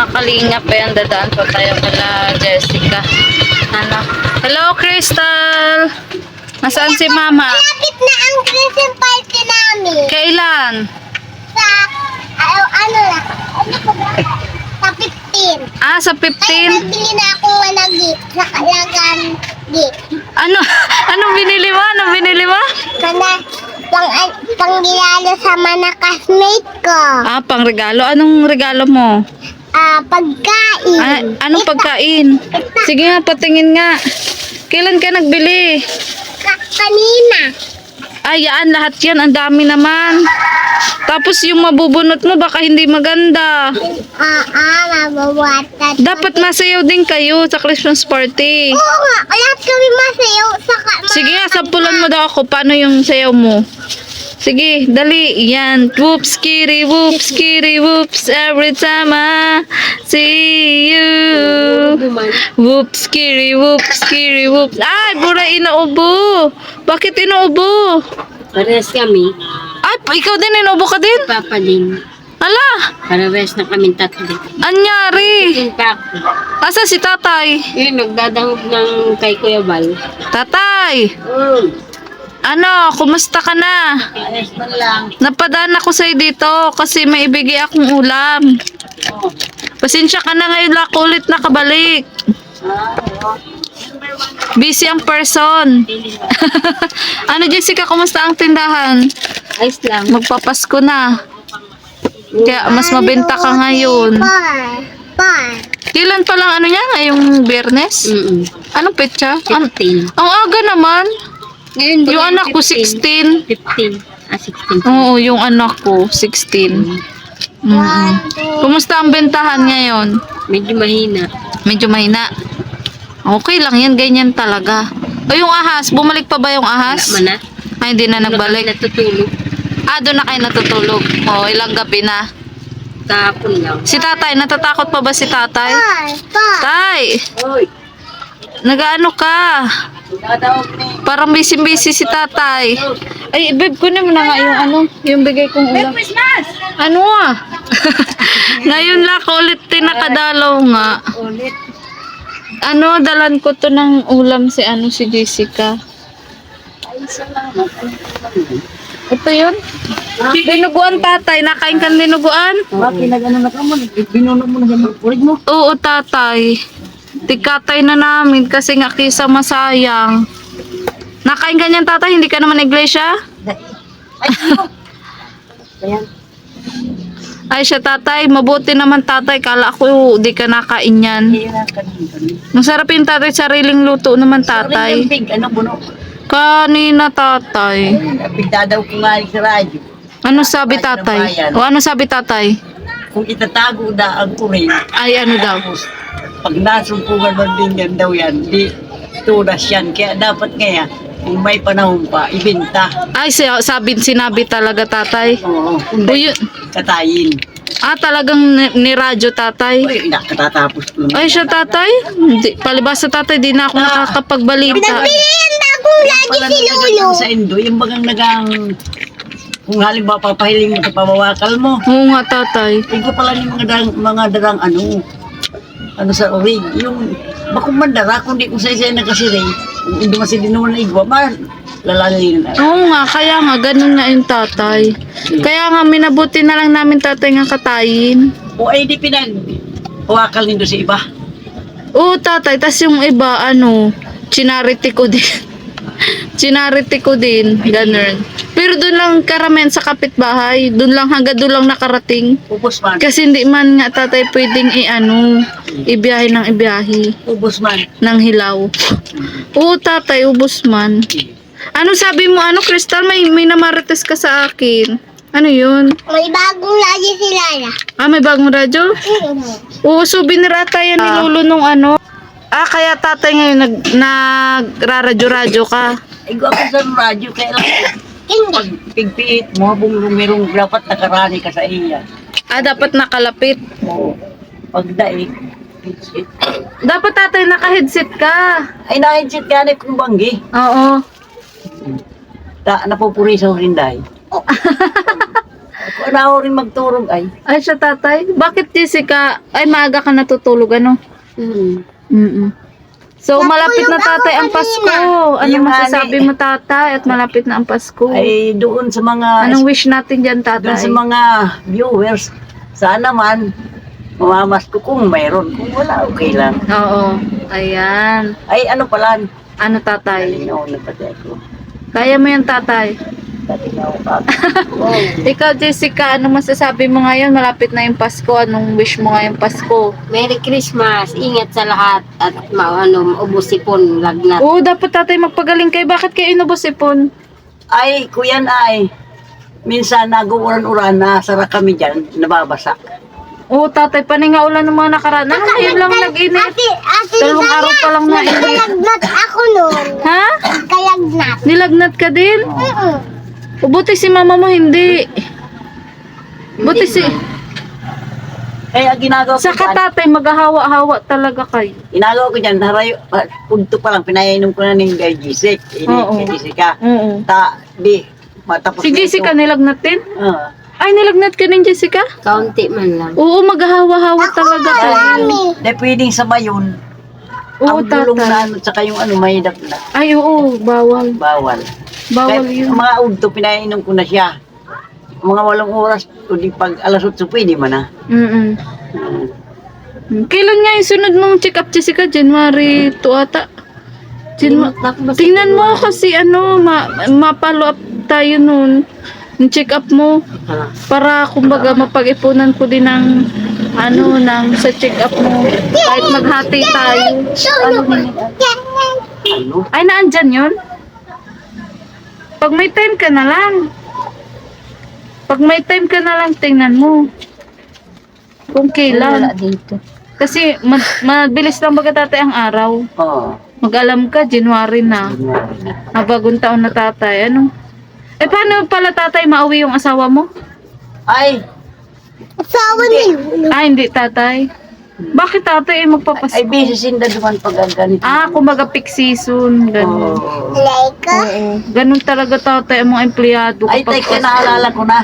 mga kalingap. Ayan, dadaan po tayo kala Jessica. Ano? Hello, Crystal! Nasaan si Mama? Malapit na ang Christmas party namin. Kailan? Sa, ano na, sa 15. Ah, sa Kaya 15? nagbili na ako ng gift sa kalagan gift. Ano? Anong binili mo? Anong binili mo? Sana, panggilalo sa mga classmate ko. Ah, pang regalo. Anong regalo mo? Pagkain. Ah, anong pagkain? Sige nga, patingin nga. Kailan ka nagbili? Kanina. Ay, yan, lahat yan. Ang dami naman. Tapos yung mabubunot mo, baka hindi maganda. Mabubuhatan. Dapat masayaw din kayo sa Christmas party. Oo nga, lahat kami masayaw sa Sige nga, sampulan mo daw ako. Paano yung sayaw mo? Sige, dali. Yan. Whoops, kitty, whoops, kitty, whoops. Every time I see you. Whoops, kitty, whoops, kitty, whoops. Ay, bura inuubo. Bakit inuubo? Parehas kami. Ay, ikaw din, inuubo ka din? Papa din. Hala, Parehas na kami tatlo. anyari. Yung kako. Asa si tatay? Yun, nagdadangog ng kay Kuya Bal. Tatay, ano, kumusta ka na? Parehas na lang. Napadaan ako sa'yo dito kasi may ibigay akong ulam. Pasensya ka na ngayon lang ulit nakabalik. Busy ang person. Ano, Jessica, kumusta ang tindahan? Ayos lang. Magpapasko na. Kaya mas mabenta ka ngayon. Par. Kailan pa lang ano niya? Ngayong Biyernes? Anong petsa? 15. Ang aga naman. Ngayon ba Yung anak ko 16. 15. 16. Oo, yung anak ko 16. Kumusta ang bentahan ngayon? Medyo mahina. Medyo mahina. Okay lang yan, ganyan talaga. O yung ahas, bumalik pa ba yung ahas? Wala man na. Ay, hindi na nagbalik. Natutulog. Ah, doon na kayo natutulog. O, ilang gabi na. Kahapon lang. Si tatay, natatakot pa ba si tatay? Par. Tay, Hoy! nagaano ka? Dadawag ni. Parang busy-busy si tatay. Ay, babe, kunin mo na nga yung ano, yung bigay kong ulam. Christmas! Ano ah? Ngayon lang ako ulit tinakadalaw nga. Ulit. Ano, dalan ko to ng ulam si si Jessica. Ay, salamat. Ito yun? Dinuguan tatay, nakain ka ng dinuguan? Bakit nag-ano na ka mo? Binuno mo na sa urig mo? Oo tatay. Tikatay na namin kasi nga kisa masayang. Nakain ka niyan tatay, hindi ka naman iglesia? Ayan. Ay siya tatay, mabuti naman tatay, kala ko di ka nakain yan. Iyan ang kanina. Masarap yung tatay, sariling luto naman tatay. Pig, ano buno? Kanina tatay. Pigdadaw ko nga sa radyo. Ano sabi tatay? O ano sabi tatay? Kung itatago na ang kurin, Ay ano daw? pag nasumpungan mo din yan daw yan, di tunas yan. Kaya dapat kaya, kung may panahon pa, ibenta. Ay sinabi talaga tatay. Oo, kung O yun. katayin. Ah talagang niradyo tatay. Uy, nakatatapos ko na. Ay siya tatay? Hindi, palibasa tatay, di na ako nakakapagbalita. Bili yung bagong lagi si Lolo. Sa Indo, yung bagang kung halimbawa papahiling mo sa pamawakal mo, Oo nga tatay. ikaw pala yung mga darang ano sa orig. Yung bakong mandara, kung di ko sa isa nakasiray, kung hindi masilin naman na igwa, lalalin na. Oo nga, kaya nga, ganun nga yung tatay. Kaya nga, minabuti na lang namin tatay nga katayin. O ay di wakal nindo sa iba. Oo tatay, tas yung iba, chinarity ko din. Chinarity ko din, ganun. Pero doon lang karamihan sa kapitbahay, doon lang hanggang doon lang nakarating. Ubos man. Kasi hindi man nga tatay pwedeng ibiyahe ng ibiyahe Ubos man. ng hilaw. Oo tatay, ubos man. Ano sabi mo, Crystal, may namarites ka sa akin. Ano yun? May bagong lagi si Lala. Ah, may bagong radyo? Oo, souvenir ata yan ni Lolo nung kaya tatay ngayon nagraradyo-radyo ka. Igwa ko sa radyo, kaya lang pag pigpiit mo, merong dapat nakarani ka sa iya. Ah, dapat nakalapit. Oo. Pag daig, Dapat tatay naka-headset ka. ay na-headset ka na kung banggi. Oo. Napupuri sa rinday. Ako na ako rin magturog ay. Ay, siya tatay. Bakit Jessica? Ay, maaga ka natutulog, ano? Mm-mm. So, malapit na tatay ang Pasko. Ano Yung masasabi mo tatay at malapit na ang Pasko? Ay doon sa mga Anong wish natin dyan doon tatay? sa mga viewers, sana man mamamas ko kung mayroon. Kung wala, okay lang. Oo. Ayan. Ay ano pala, Ano tatay? talinaw na pati ako. Kaya mo yan tatay. Talinaw ka. Ikaw Jessica, ano masasabi mo ngayon? Malapit na yung Pasko. Anong wish mo ngayong Pasko? Merry Christmas. Ingat sa lahat at maubos sipon lagnat. Oo, dapat tatay magpagaling kayo. Bakit kayo inubos ipon? Ay, kuyan ay, minsan nag-uuran-uran na sara kami dyan, nababasa. Oo, tatay, paninga ulan ng mga nakaraan. Ano, ngayon lang nag-init. Ate, Dalawang araw pa lang na init. kalagnat ako noon. Ha? Kalagnat. Nilagnat ka din? O, buti si mama mo hindi. Buti si... Kaya ginagawa ko Saka dyan, tatay, maghahawa-hawa talaga kayo. ginagawa ko dyan, harayo, punto pa lang, pinainom ko na ng kay Jessic, Oo. kay Jessica. Oo. Di, matapos Si na Jessica ito. nilagnat din? Ah. Ay, nilagnat ka din, Jessica? Kaunti man lang. Oo, maghahawa-hawa talaga kayo. Di pwedeng sabay yun. Oo, Ang bulong na tatay. ano, tsaka yung ano, may na. Ay, oo, bawal. Bawal. Bawal Kahit yun. mga udto, pinainom ko na siya. Mga 8 oras, kundi pag alas 8, pwede man na. Mm-mm. Kailan nga yung sunod mong check-up, Jessica? January 2 ata? Tingnan mo kasi ano, ma-follow up tayo nun. Yung check-up mo. Para kumbaga mapag-ipunan ko din ng ano, ng sa check-up mo. Kahit maghati tayo. Ano yun? Ano? Ay, naandyan yun? Pag may time ka na lang. Pag may time ka na lang, tingnan mo. Kung Wala kailan. dito. Kasi mabilis lang baga tatay ang araw. Oo. Mag-alam ka, January na. Bagong taon na tatay. Ano? Eh, paano pala tatay mauwi yung asawa mo? Ay, Asawa niyo. Ah, hindi tatay. Bakit tatay magpapasko? ay busy sinda duman pag ganito. Ah, kumbaga peak season. Ganun. Oo. Like, Oo. Ganun talaga tatay ang mga empleyado. Ay, kapag teka, Pasko. naalala ko na.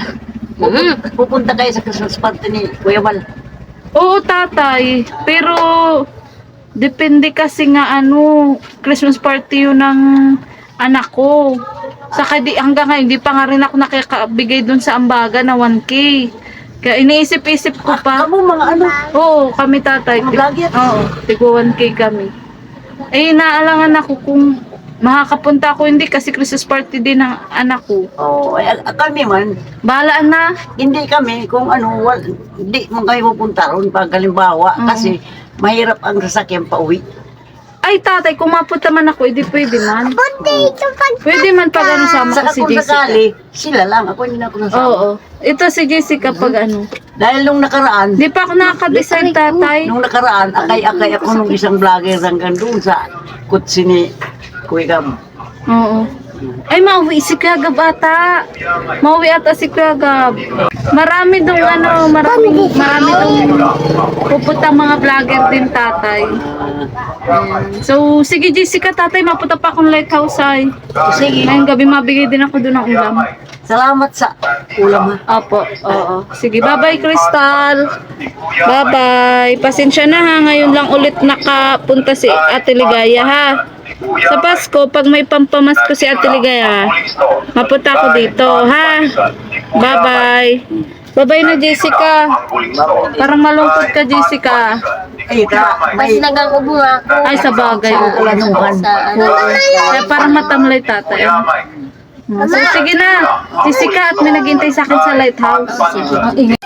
Pupunta kayo sa Christmas party ni Kuya Mal. Oo, tatay. Pero, depende kasi nga ano, Christmas party yun ng anak ko. Saka hanggang ngayon, di pa nga rin ako nakikabigay dun sa ambaga na 1K. Kaya iniisip-isip ko pa. Amo mga ano, Oo, kami tatay. Mga vlogger? Oo, tigo 1K kami. Eh, naalangan ako kung makakapunta ako hindi kasi Christmas party din ng anak ko. ay, kami man, Bahalaan na. hindi kami kung ano, hindi mo kayo pupunta ron pag halimbawa kasi mahirap ang sasakyan pa uwi. Ay, tatay, kung mapunta man ako, hindi pwede man. dito pag Pwede man pag ano sama ko Saka si kung Jessica. sakali, sila lang, ako hindi na ako nasama. Oo. Ito si Jessica pag ano. Dahil nung nakaraan, Di pa ako nakaka-decide, tatay. nung nakaraan, akay-akay ako nung isang vlogger hanggang doon sa kutsi ni Kuya Gab. Oo. Ay, mauwi si Kuya Gab ata. Mauwi ata si Kuya Gab. Marami dong ano, marami dong pupunta mga vlogger din, tatay. Ayan. So, sige Jessica, tatay, mapunta pa akong lighthouse ay. Sige, Ngayong gabi mabigay din ako doon ng ulam. salamat sa ulam ha. Opo, oo. Sige, bye-bye, Crystal. Bye-bye. Pasensya na ha, ngayon lang ulit nakapunta si Ate Ligaya ha. Sa Pasko, pag may pampamasko si Ate Ligaya, mapunta ako dito ha. Bye-bye. Bye-bye na, Jessica. Parang malungkot ka, Jessica. Ay, Mas may nag-ubo ako. Ay, sa bagay. kalanuhan. Kaya parang matamlay tatay. So, sige na. Jessica, at may naghintay sa akin sa lighthouse. Ang ingay.